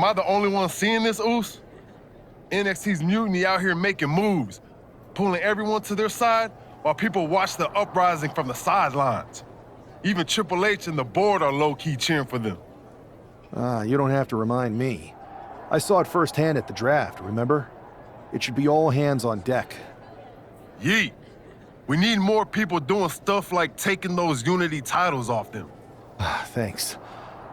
Am I the only one seeing this, Oos? NXT's Mutiny out here making moves, pulling everyone to their side while people watch the uprising from the sidelines. Even Triple H and the board are low-key cheering for them. You don't have to remind me. I saw it firsthand at the draft, remember? It should be all hands on deck. Yeet. We need more people doing stuff like taking those Unity titles off them. Thanks.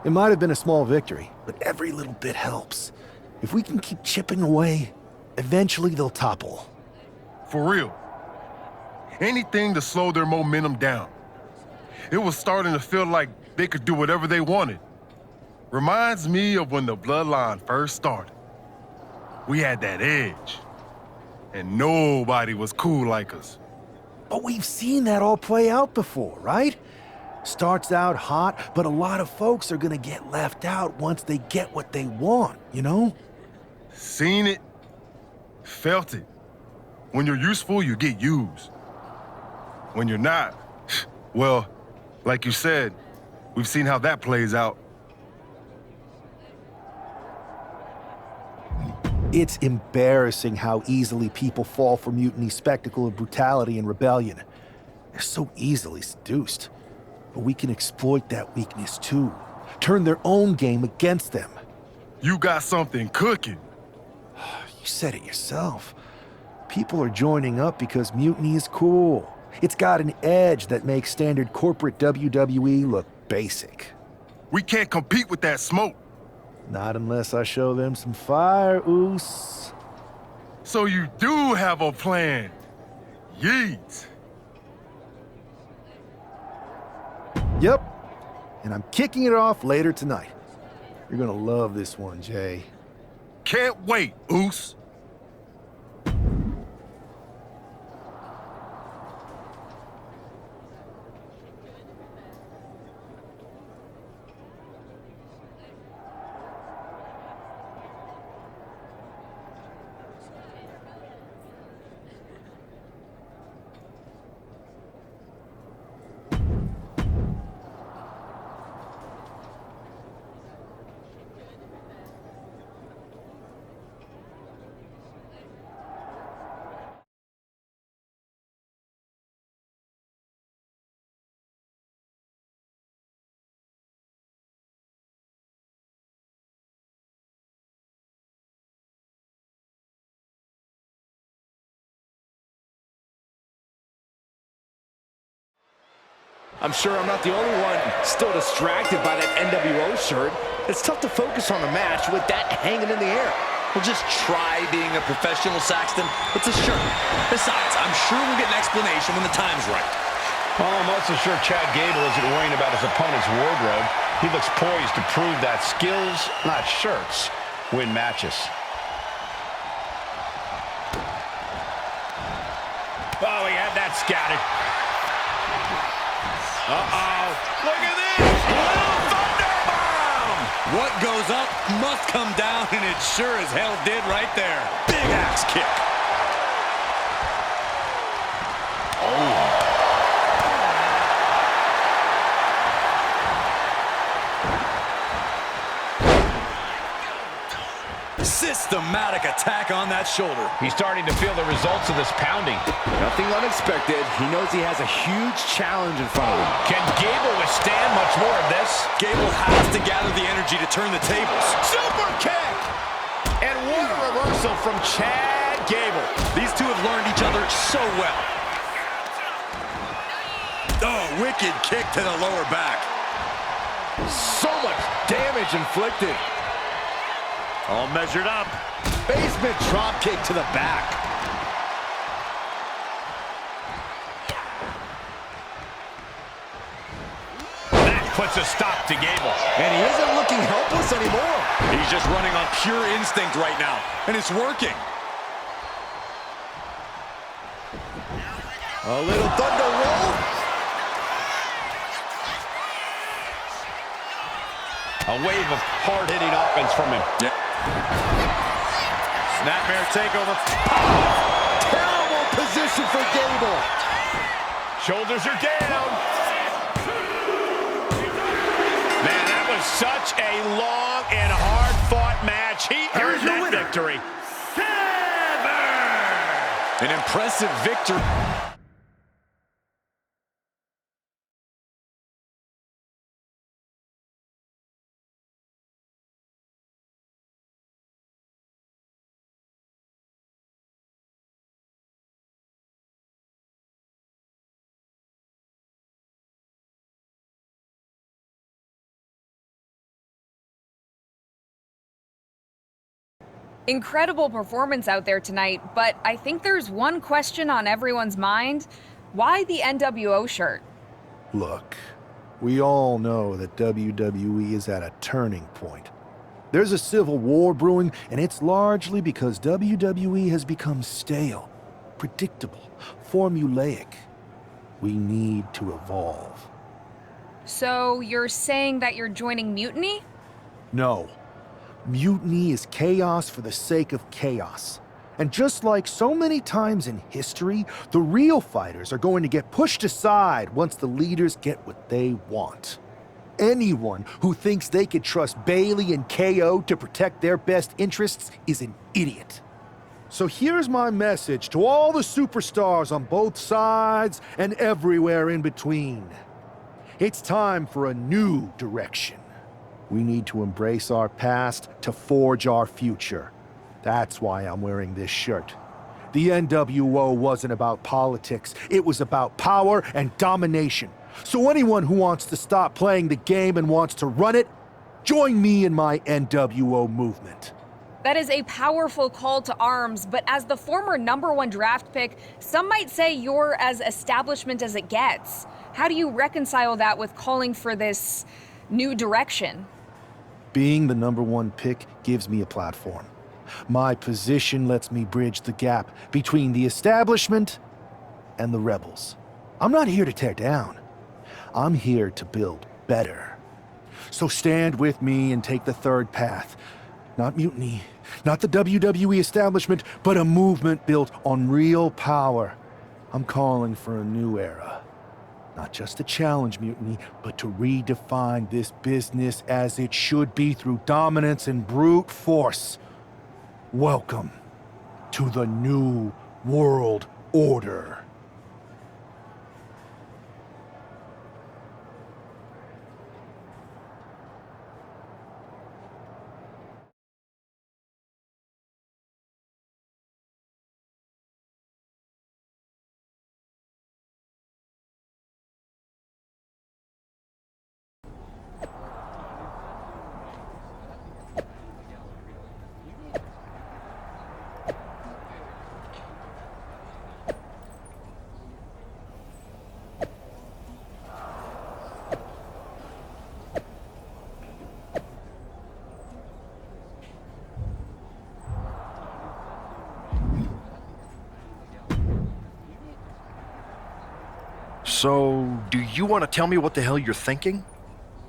It might have been a small victory, but every little bit helps. If we can keep chipping away, eventually they'll topple. For real. Anything to slow their momentum down. It was starting to feel like they could do whatever they wanted. Reminds me of when the Bloodline first started. We had that edge. And nobody was cool like us. But we've seen that all play out before, right? Starts out hot, but a lot of folks are gonna get left out once they get what they want, you know? Seen it, felt it. When you're useful, you get used. When you're not, well, like you said, we've seen how that plays out. It's embarrassing how easily people fall for Mutiny's spectacle of brutality and rebellion. They're so easily seduced. But we can exploit that weakness too. Turn their own game against them. You got something cooking. You said it yourself. People are joining up because Mutiny is cool. It's got an edge that makes standard corporate WWE look basic. We can't compete with that smoke. Not unless I show them some fire, Oos. So you do have a plan. Yeet. Yep. And I'm kicking it off later tonight. You're gonna love this one, Jay. Can't wait, Oos. I'm sure I'm not the only one still distracted by that NWO shirt. It's tough to focus on the match with that hanging in the air. Well, just try being a professional, Saxton. It's a shirt. Besides, I'm sure we'll get an explanation when the time's right. Well, I'm also sure Chad Gable isn't worrying about his opponent's wardrobe. He looks poised to prove that skills, not shirts, win matches. Oh, he had that scouted. Uh-oh. Look at this! Little thunderbomb! What goes up must come down, and it sure as hell did right there. Big axe kick. Oh. Systematic attack on that shoulder. He's starting to feel the results of this pounding. Nothing unexpected. He knows he has a huge challenge in front of him. Can Gable withstand much more of this? Gable has to gather the energy to turn the tables. Super kick! And what a reversal from Chad Gable. These two have learned each other so well. Oh, wicked kick to the lower back. So much damage inflicted. All measured up. Basement drop kick to the back. That puts a stop to Gable. And he isn't looking helpless anymore. He's just running on pure instinct right now, and it's working. A little thunder roll. A wave of hard-hitting offense from him. Yeah. Snapmare takeover. Terrible position for Gable. Shoulders are down. Man, that was such a long and hard-fought that match. He Here's earned your that winner. victory. An impressive victory. Incredible performance out there tonight, but I think there's one question on everyone's mind. Why the NWO shirt? Look, we all know that WWE is at a turning point. There's a civil war brewing, and it's largely because WWE has become stale, predictable, formulaic. We need to evolve. So you're saying that you're joining Mutiny? No. Mutiny is chaos for the sake of chaos. And just like so many times in history, the real fighters are going to get pushed aside once the leaders get what they want. Anyone who thinks they could trust Bailey and KO to protect their best interests is an idiot. So here's my message to all the superstars on both sides and everywhere in between. It's time for a new direction. We need to embrace our past to forge our future. That's why I'm wearing this shirt. The NWO wasn't about politics. It was about power and domination. So anyone who wants to stop playing the game and wants to run it, join me in my NWO movement. That is a powerful call to arms, but as the former #1 draft pick, some might say you're as establishment as it gets. How do you reconcile that with calling for this new direction? Being the #1 pick gives me a platform. My position lets me bridge the gap between the establishment and the rebels. I'm not here to tear down. I'm here to build better. So stand with me and take the third path. Not mutiny, not the WWE establishment, but a movement built on real power. I'm calling for a new era. Not just to challenge mutiny, but to redefine this business as it should be through dominance and brute force. Welcome to the New World Order. So, do you want to tell me what the hell you're thinking?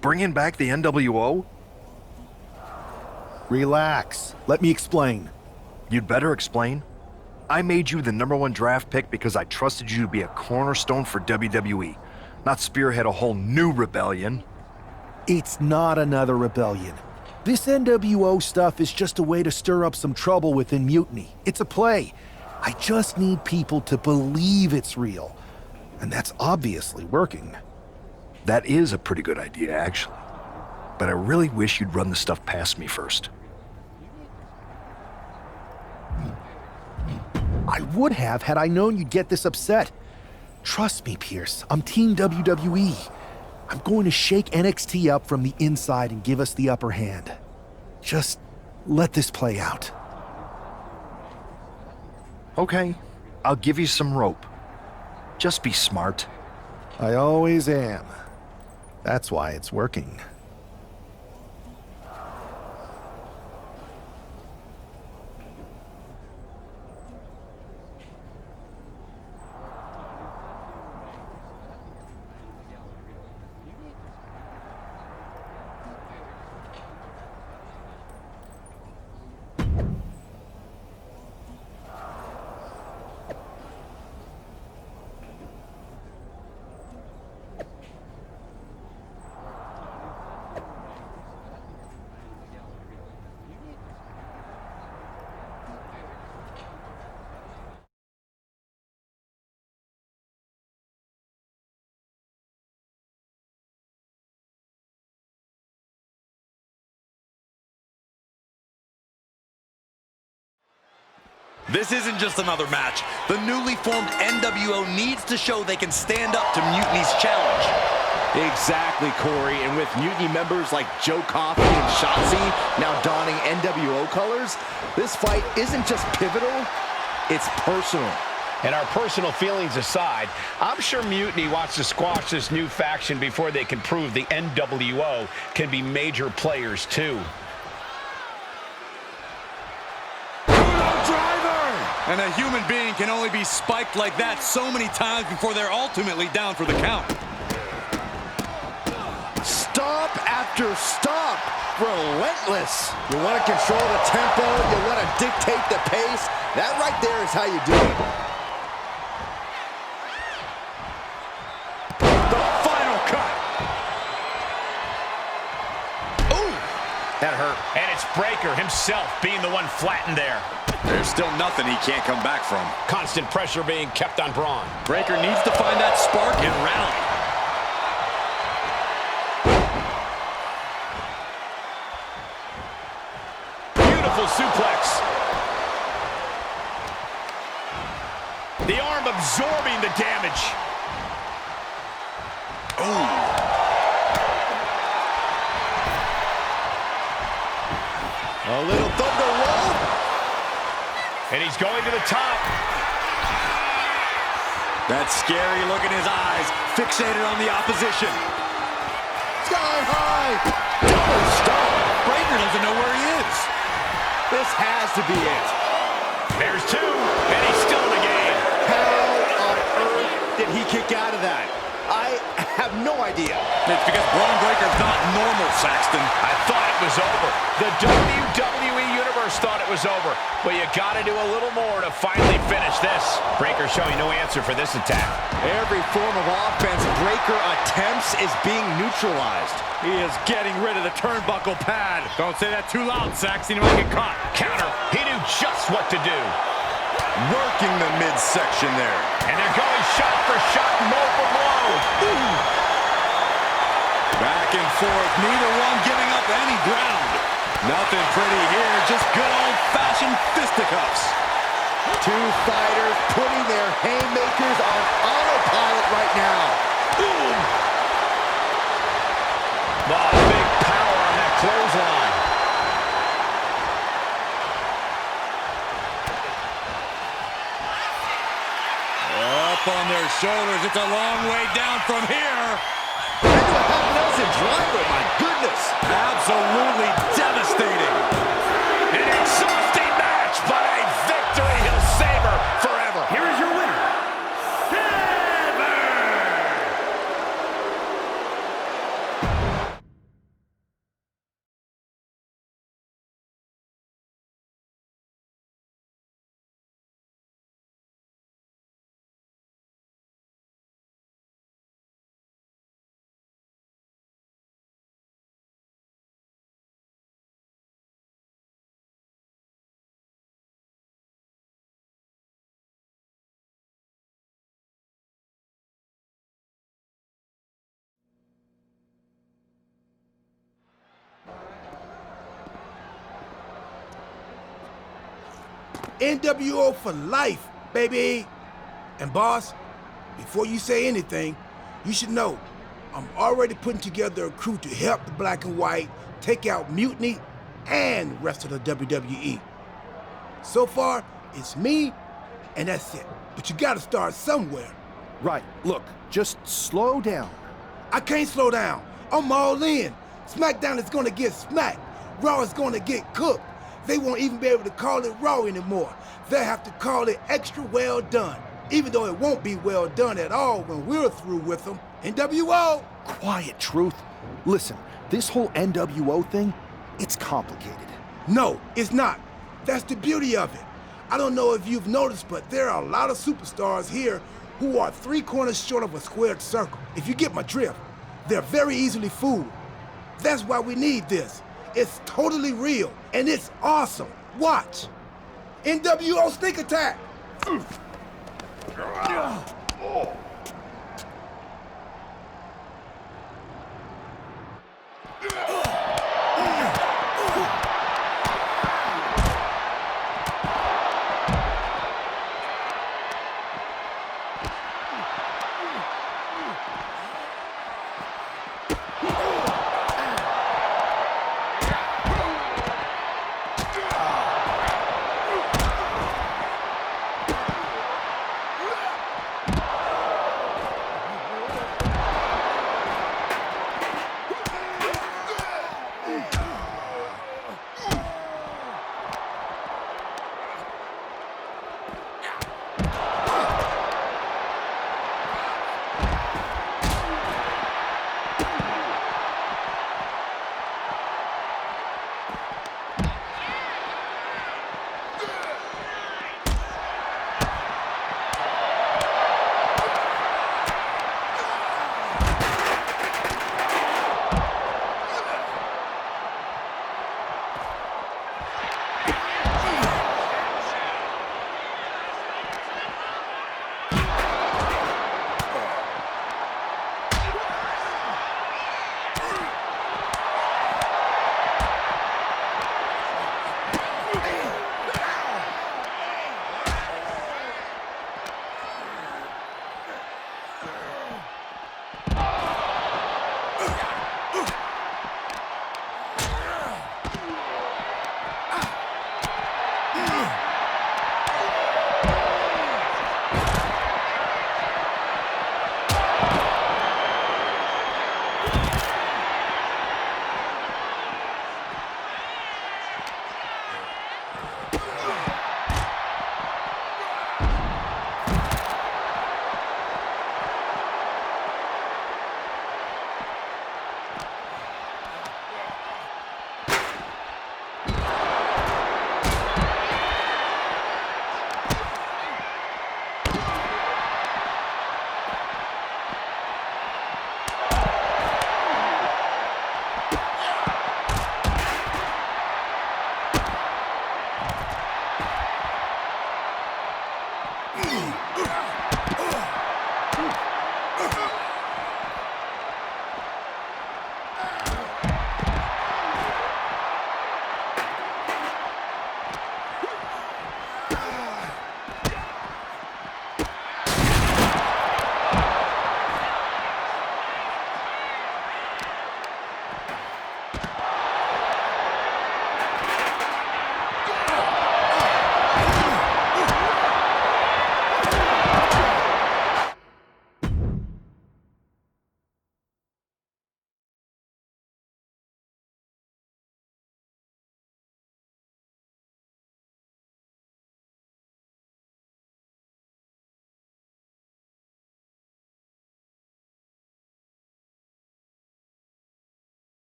Bringing back the NWO? Relax. Let me explain. You'd better explain. I made you the #1 draft pick because I trusted you to be a cornerstone for WWE, not spearhead a whole new rebellion. It's not another rebellion. This NWO stuff is just a way to stir up some trouble within Mutiny. It's a play. I just need people to believe it's real. And that's obviously working. That is a pretty good idea, actually. But I really wish you'd run the stuff past me first. I would have had I known you'd get this upset. Trust me, Pierce. I'm Team WWE. I'm going to shake NXT up from the inside and give us the upper hand. Just let this play out. Okay, I'll give you some rope. Just be smart. I always am. That's why it's working. This isn't just another match. The newly formed NWO needs to show they can stand up to Mutiny's challenge. Exactly, Corey. And with Mutiny members like Joe Coffey and Shotzi now donning NWO colors, this fight isn't just pivotal, it's personal. And our personal feelings aside, I'm sure Mutiny wants to squash this new faction before they can prove the NWO can be major players too. And a human being can only be spiked like that so many times before they're ultimately down for the count. Stomp after stomp. Relentless. You want to control the tempo. You want to dictate the pace. That right there is how you do it. The final cut. Ooh. That hurt. And it's Breaker himself being the one flattened there. There's still nothing he can't come back from. Constant pressure being kept on Braun. Breaker needs to find that spark and rally. Beautiful suplex. The arm absorbing the damage. Oh. A little thunder roll. And he's going to the top. That scary look in his eyes, fixated on the opposition. Sky high. Double stomp. Breaker doesn't know where he is. This has to be it. There's two, and he's still in the game. How on earth did he kick out of that? I have no idea. It's because Braun Breaker's not normal, Saxton. I thought it was over. The WWE Universe thought it was over. But you got to do a little more to finally finish this. Breaker showing no answer for this attack. Every form of offense Breaker attempts is being neutralized. He is getting rid of the turnbuckle pad. Don't say that too loud, Saxton. You might get caught. Counter. He knew just what to do. Working the midsection there. And they're going shot for shot, blow for blow. Ooh. Back and forth, neither one giving up any ground. Nothing pretty here, just good old-fashioned fisticuffs. Two fighters putting their haymakers on autopilot right now. Boom! Oh, big power on that clothesline. Up on their shoulders, it's a long way down from here. Into a half Nelson driver, my goodness. Absolutely devastating. An exhausting match, but a victory he'll savor forever. Here is your winner, NWO for life, baby. And boss, before you say anything, you should know I'm already putting together a crew to help the Black and White take out Mutiny and rest of the WWE. So far, it's me, and that's it. But you gotta start somewhere. Right, look, just slow down. I can't slow down. I'm all in. SmackDown is gonna get smacked. Raw is gonna get cooked. They won't even be able to call it Raw anymore. They'll have to call it extra well done, even though it won't be well done at all when we're through with them. NWO! Quiet, Truth. Listen, this whole NWO thing, it's complicated. No, it's not. That's the beauty of it. I don't know if you've noticed, but there are a lot of superstars here who are 3 corners short of a squared circle. If you get my drift, they're very easily fooled. That's why we need this. It's totally real, and it's awesome. Watch. NWO sneak attack.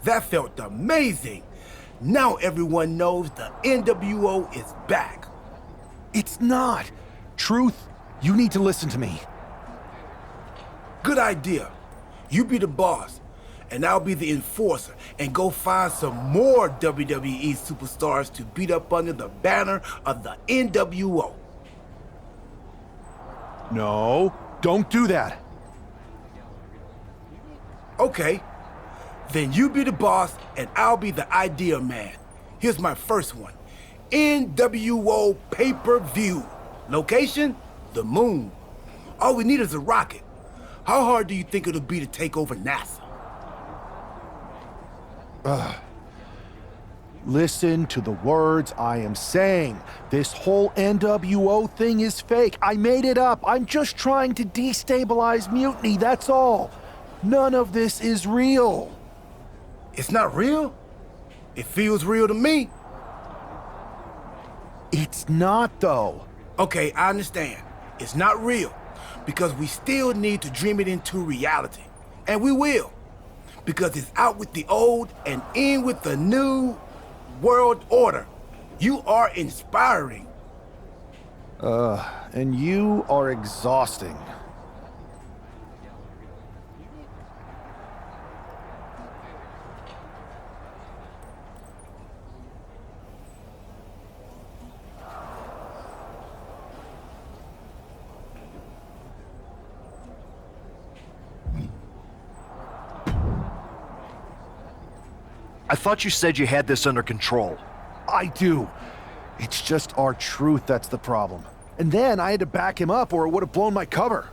That felt amazing. Now everyone knows the NWO is back. It's not. Truth, you need to listen to me. Good idea. You be the boss, and I'll be the enforcer and go find some more WWE superstars to beat up under the banner of the NWO. No, don't do that. Okay. Then you be the boss, and I'll be the idea man. Here's my first one. NWO pay-per-view. Location? The moon. All we need is a rocket. How hard do you think it'll be to take over NASA? Listen to the words I am saying. This whole NWO thing is fake. I made it up. I'm just trying to destabilize Mutiny, that's all. None of this is real. It's not real? It feels real to me. It's not, though. Okay, I understand. It's not real, because we still need to dream it into reality. And we will, because it's out with the old and in with the new world order. You are inspiring. And you are exhausting. I thought you said you had this under control. I do. It's just our truth that's the problem. And then I had to back him up or it would have blown my cover.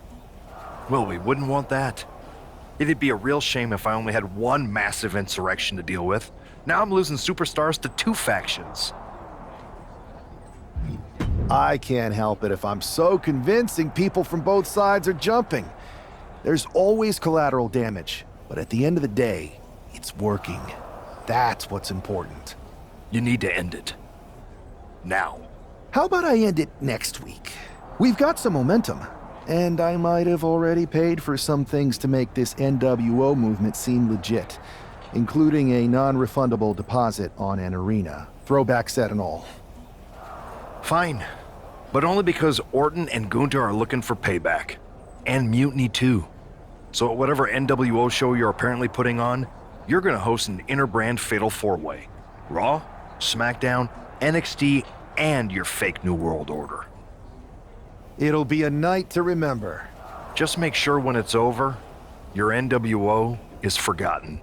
Well, we wouldn't want that. It'd be a real shame if I only had one massive insurrection to deal with. Now I'm losing superstars to two factions. I can't help it if I'm so convincing people from both sides are jumping. There's always collateral damage, but at the end of the day, it's working. That's what's important. You need to end it. Now. How about I end it next week? We've got some momentum, and I might have already paid for some things to make this NWO movement seem legit, including a non-refundable deposit on an arena, throwback set and all. Fine. But only because Orton and Gunther are looking for payback. And Mutiny too. So at whatever NWO show you're apparently putting on, you're gonna host an inter-brand fatal four-way. Raw, SmackDown, NXT, and your fake New World Order. It'll be a night to remember. Just make sure when it's over, your NWO is forgotten.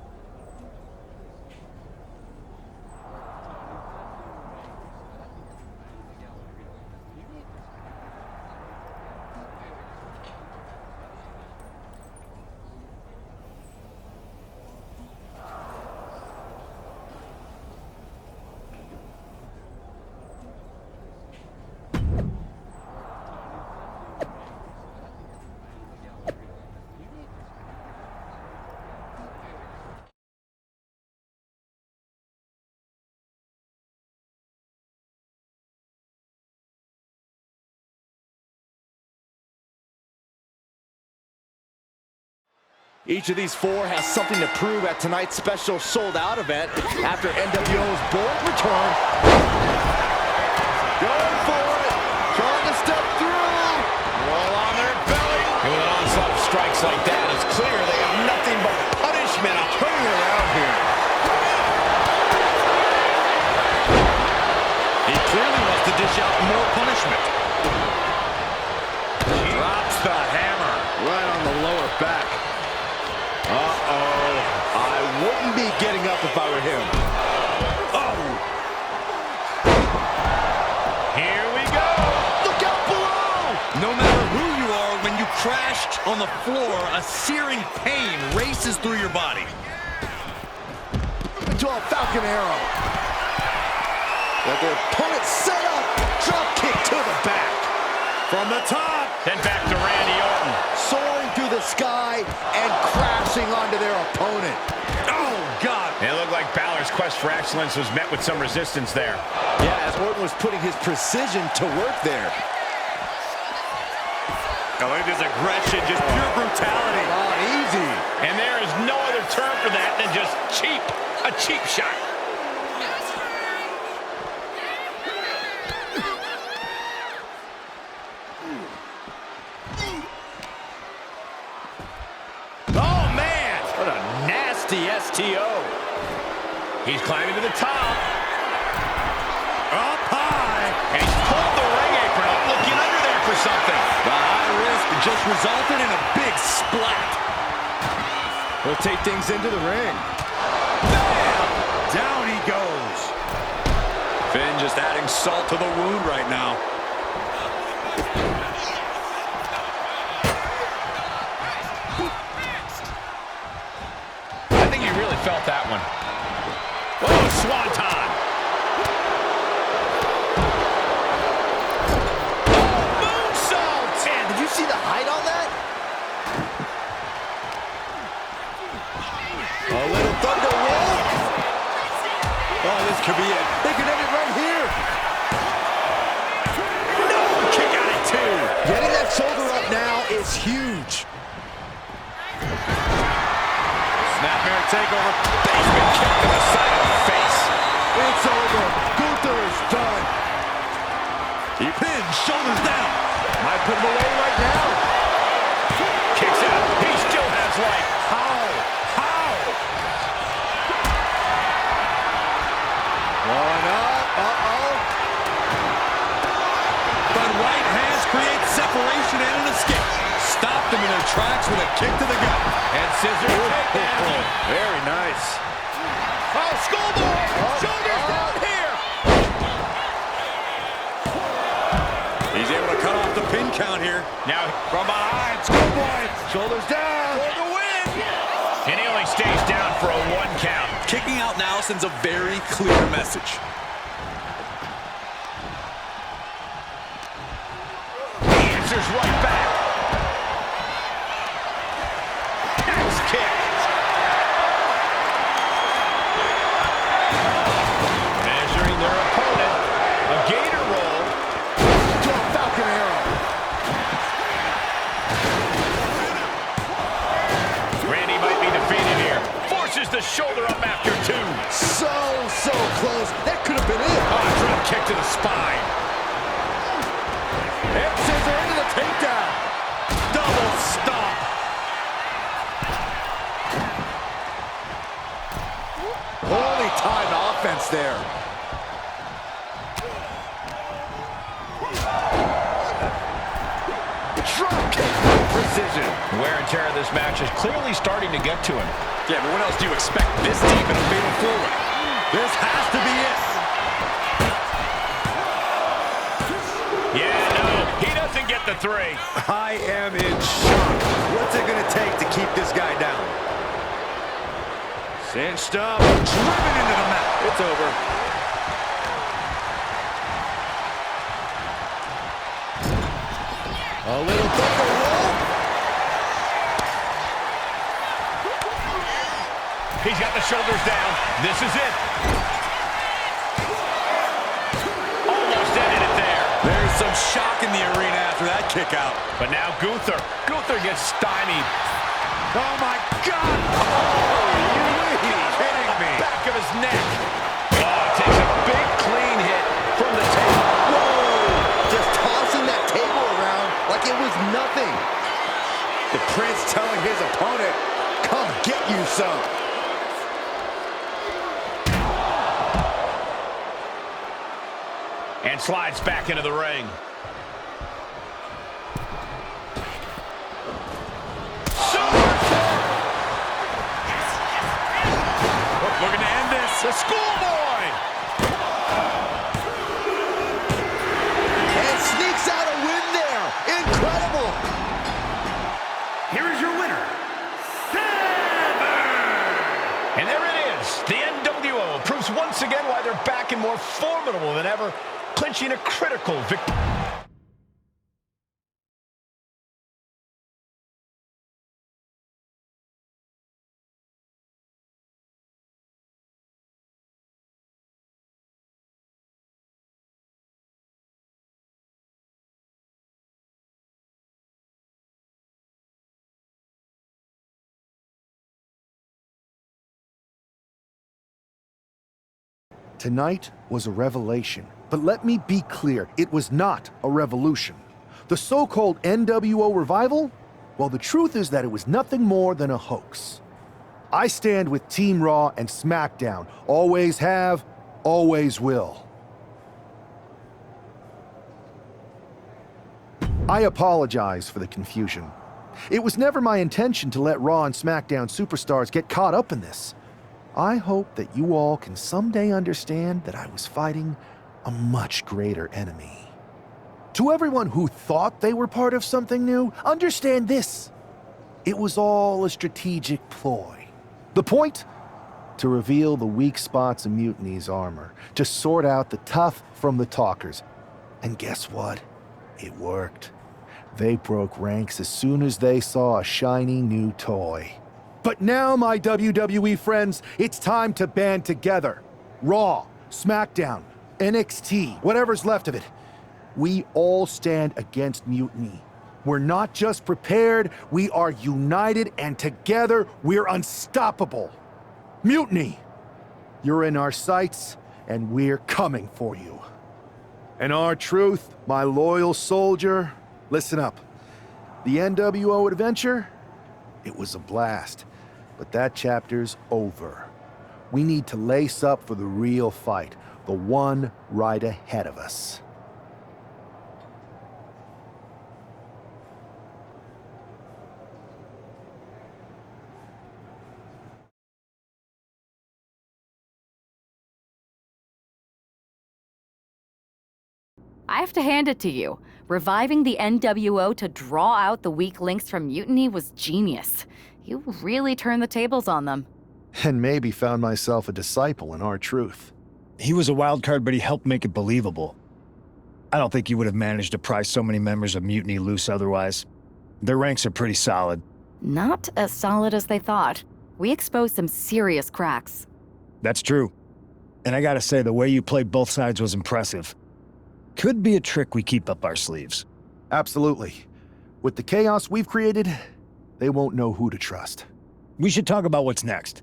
Each of these four has something to prove at tonight's special sold-out event after NWO's bold return. Going for it, trying to step through. Roll on their belly. And with an onslaught of strikes like that, it's clear they have nothing but punishment. I'm turning around here. He clearly wants to dish out more punishment. Drops the hammer. Right on the lower back. Uh-oh. I wouldn't be getting up if I were him. Oh! Here we go. Look out below! No matter who you are, when you crash on the floor, a searing pain races through your body. Into a Falcon Arrow. Let their opponent set up. Drop kick to the back. From the top. Then back to Randy Orton. Soaring through the sky and crashing onto their opponent. Oh, God. It looked like Balor's quest for excellence was met with some resistance there. Yeah, as Orton was putting his precision to work there. Oh, look at this aggression, just pure brutality. Oh, easy. And there is no other term for that than just cheap. A cheap shot. Oh, man. What a nasty STO. He's climbing to the top. Up high. And he's pulled the ring apron up, looking under there for something. The high risk just resulted in a big splat. He'll take things into the ring. Bam! Down he goes. Finn just adding salt to the wound right now. I think he really felt that one. Oh, swanton. Oh, moonsault. Man, did you see the height on that? A little thunder roll. Oh, this could be it. They could end it right here. No, kick out at two. Getting that shoulder up now is huge. Snapmare takeover. Basement kick to the side of the face. It's over. Gunther is done. He pins, shoulders down. Might put him away right now. Kicks out. He still has life. How? One up. Uh-oh. But right hands create separation and an escape. Stopped them in their tracks with a kick to the gut. And scissor takedown. Very nice. Oh, schoolboy. Shoulders down here. He's able to cut off the pin count here. Now from behind, schoolboy. Shoulders down. For the win. And he only stays down for a 1 count. Kicking out now sends a very clear message. He answers right back. Axe kick. Measuring their opponent. A gator roll. To a Falcon Arrow. Randy might be defeated here. Forces the shoulder up after 2. So close. That could have been it. Oh, drop kick to the spine. And scissor into the takedown. Double stomp. Holy timed offense there. Drop kick with precision. Wear and tear of this match is clearly starting to get to him. Yeah, but what else do you expect this deep in a fatal four-way? This has to be it. Yeah, no, he doesn't get the 3. I am in shock. What's it going to take to keep this guy down? Cinched up, driven into the mat. It's over. A little thunder roll. He's got the shoulders down. This is it. Almost ended it there. There's some shock in the arena after that kick out. But now Gunther gets stymied. Oh, my God! Oh, you kidding me? Back of his neck. Oh, takes a big clean hit from the table. Whoa! Just tossing that table around like it was nothing. The Prince telling his opponent, come get you some. And slides back into the ring. Looking to end this. The schoolboy. And sneaks out a win there. Incredible. Here is your winner, and there it is. The NWO proves once again why they're back and more formidable than ever, clinching a critical victory. Tonight was a revelation, but let me be clear, it was not a revolution. The so-called NWO revival? Well, the truth is that it was nothing more than a hoax. I stand with Team Raw and SmackDown. Always have, always will. I apologize for the confusion. It was never my intention to let Raw and SmackDown superstars get caught up in this. I hope that you all can someday understand that I was fighting a much greater enemy. To everyone who thought they were part of something new, understand this. It was all a strategic ploy. The point? To reveal the weak spots in Mutiny's armor, to sort out the tough from the talkers. And guess what? It worked. They broke ranks as soon as they saw a shiny new toy. But now, my WWE friends, it's time to band together. Raw, SmackDown, NXT, whatever's left of it. We all stand against Mutiny. We're not just prepared, we are united, and together we're unstoppable. Mutiny, you're in our sights, and we're coming for you. And R-Truth, my loyal soldier, listen up. The NWO adventure, it was a blast. But that chapter's over. We need to lace up for the real fight, the one right ahead of us. I have to hand it to you. Reviving the NWO to draw out the weak links from Mutiny was genius. You really turned the tables on them. And maybe found myself a disciple in R-Truth. He was a wild card, but he helped make it believable. I don't think you would have managed to pry so many members of Mutiny loose otherwise. Their ranks are pretty solid. Not as solid as they thought. We exposed some serious cracks. That's true. And I gotta say, the way you played both sides was impressive. Could be a trick we keep up our sleeves. Absolutely. With the chaos we've created, they won't know who to trust. We should talk about what's next.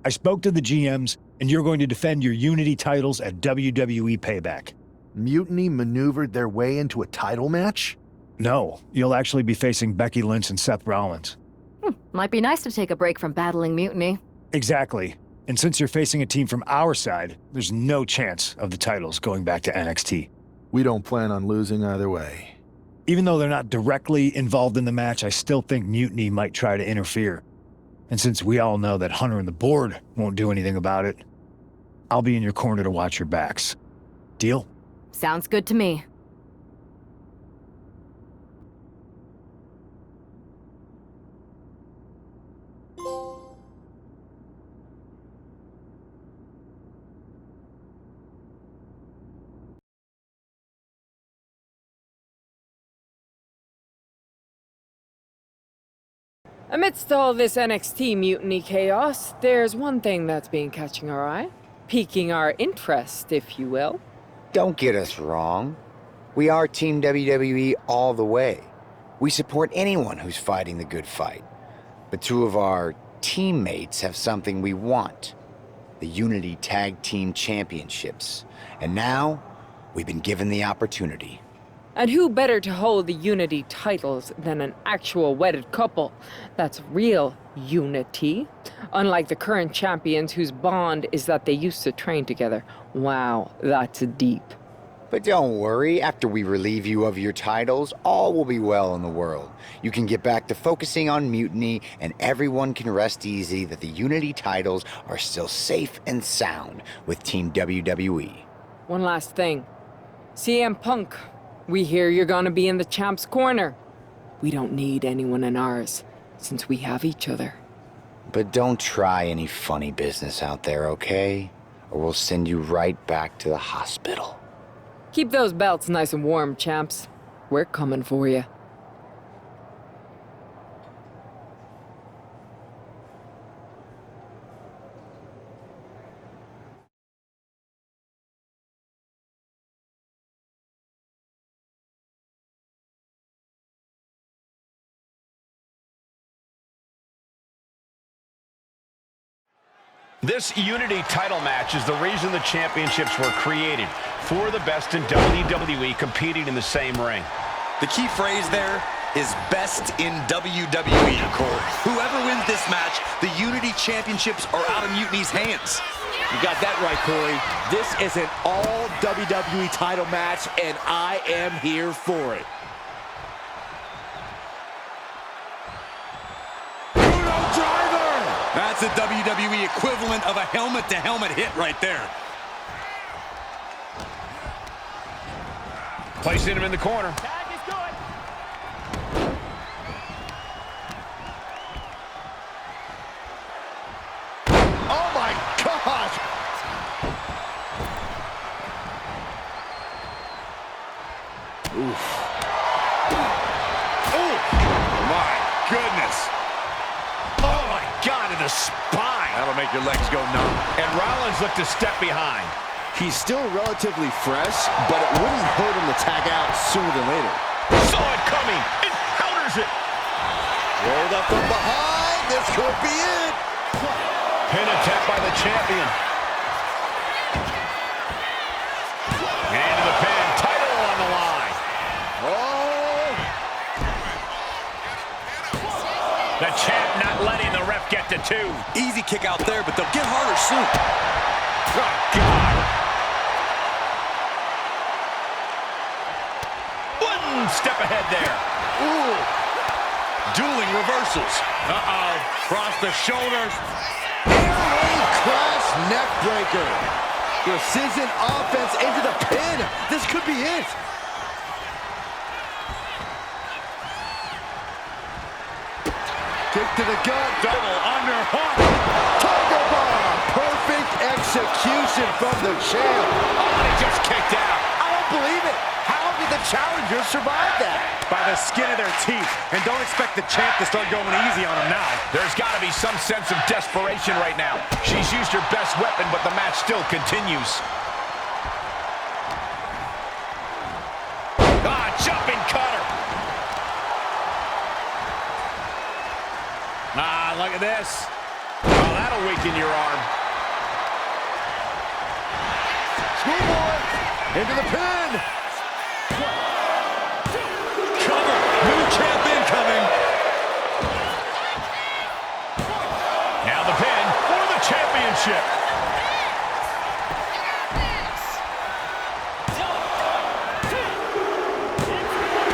I spoke to the GMs, and you're going to defend your Unity titles at WWE Payback. Mutiny maneuvered their way into a title match? No, you'll actually be facing Becky Lynch and Seth Rollins. Might be nice to take a break from battling Mutiny. Exactly. And since you're facing a team from our side, there's no chance of the titles going back to NXT. We don't plan on losing either way. Even though they're not directly involved in the match, I still think Mutiny might try to interfere. And since we all know that Hunter and the board won't do anything about it, I'll be in your corner to watch your backs. Deal? Sounds good to me. Amidst all this NXT mutiny chaos, there's one thing that's been catching our eye. Piquing our interest, if you will. Don't get us wrong. We are Team WWE all the way. We support anyone who's fighting the good fight. But two of our teammates have something we want. The Unity Tag Team Championships. And now, we've been given the opportunity. And who better to hold the Unity titles than an actual wedded couple? That's real unity. Unlike the current champions whose bond is that they used to train together. Wow, that's deep. But don't worry, after we relieve you of your titles, all will be well in the world. You can get back to focusing on Mutiny, and everyone can rest easy that the Unity titles are still safe and sound with Team WWE. One last thing. CM Punk, we hear you're gonna be in the champ's corner. We don't need anyone in ours, since we have each other. But don't try any funny business out there, okay? Or we'll send you right back to the hospital. Keep those belts nice and warm, champs. We're coming for you. This Unity title match is the reason the championships were created. For the best in WWE competing in the same ring. The key phrase there is best in WWE, Cole. Whoever wins this match, the Unity Championships are out of Mutiny's hands. You got that right, Corey. This is an all WWE title match, and I am here for it. That's the WWE equivalent of a helmet-to-helmet hit right there. Placing him in the corner. Tag is good. Oh my God! Oof. Oh, my goodness. Oh my God, in the spine. That'll make your legs go numb. And Rollins looked a step behind. He's still relatively fresh, but it wouldn't hurt him to tag out sooner than later. Saw it coming and counters it. Rolled up from behind. This could be it. Pin attempt by the champion. Into the pin. Title on the line. Oh. The champ not letting the ref get to 2. Easy kick out there, but they'll get harder soon. Oh, God. One step ahead there. Ooh. Dueling reversals. Uh-oh. Cross the shoulders. Crash neck breaker. Precision offense into the pin. This could be it. Kick to the gut. Double underhook. Tiger bomb. Perfect execution from the champ. Oh, and he just kicked out. I don't believe it. How did the challengers survive that? By the skin of their teeth. And don't expect the champ to start going easy on him now. There's got to be some sense of desperation right now. She's used her best weapon, but the match still continues. Ah, jumping cutter. Ah, look at this. Oh, that'll weaken your arm. Schoolboy into the pin. Cover. New champ incoming. Now the pin for the championship.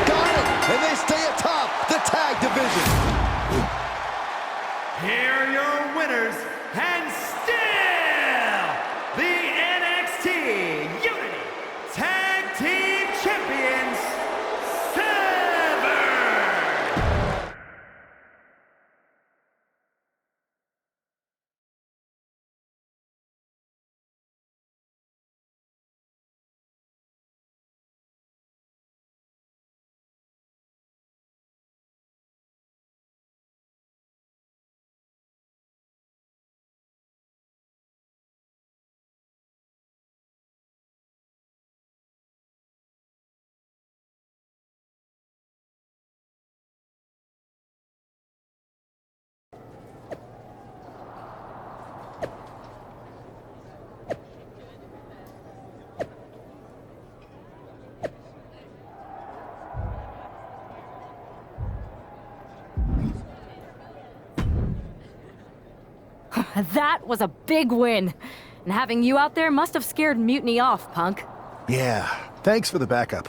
Got it. And they stay atop the tag division. Here are your winners, and still the NXT Unity Tag Team Champions, Swerve! That was a big win. And having you out there must have scared Mutiny off, Punk. Yeah, thanks for the backup.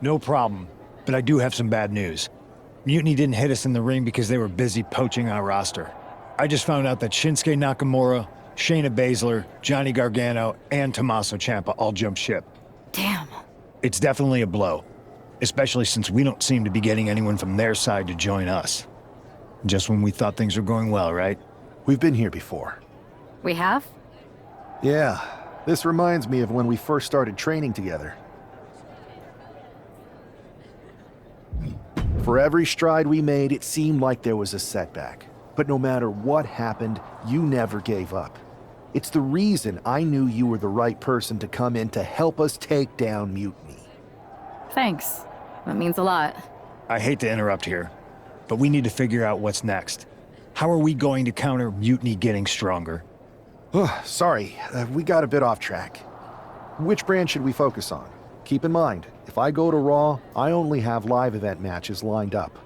No problem, but I do have some bad news. Mutiny didn't hit us in the ring because they were busy poaching our roster. I just found out that Shinsuke Nakamura, Shayna Baszler, Johnny Gargano, and Tommaso Ciampa all jumped ship. Damn. It's definitely a blow, especially since we don't seem to be getting anyone from their side to join us. Just when we thought things were going well, right? We've been here before. We have? Yeah, this reminds me of when we first started training together. For every stride we made, it seemed like there was a setback. But no matter what happened, you never gave up. It's the reason I knew you were the right person to come in to help us take down Mutiny. Thanks. That means a lot. I hate to interrupt here, but we need to figure out what's next. How are we going to counter Mutiny getting stronger? Sorry, we got a bit off track. Which brand should we focus on? Keep in mind, if I go to Raw, I only have live event matches lined up.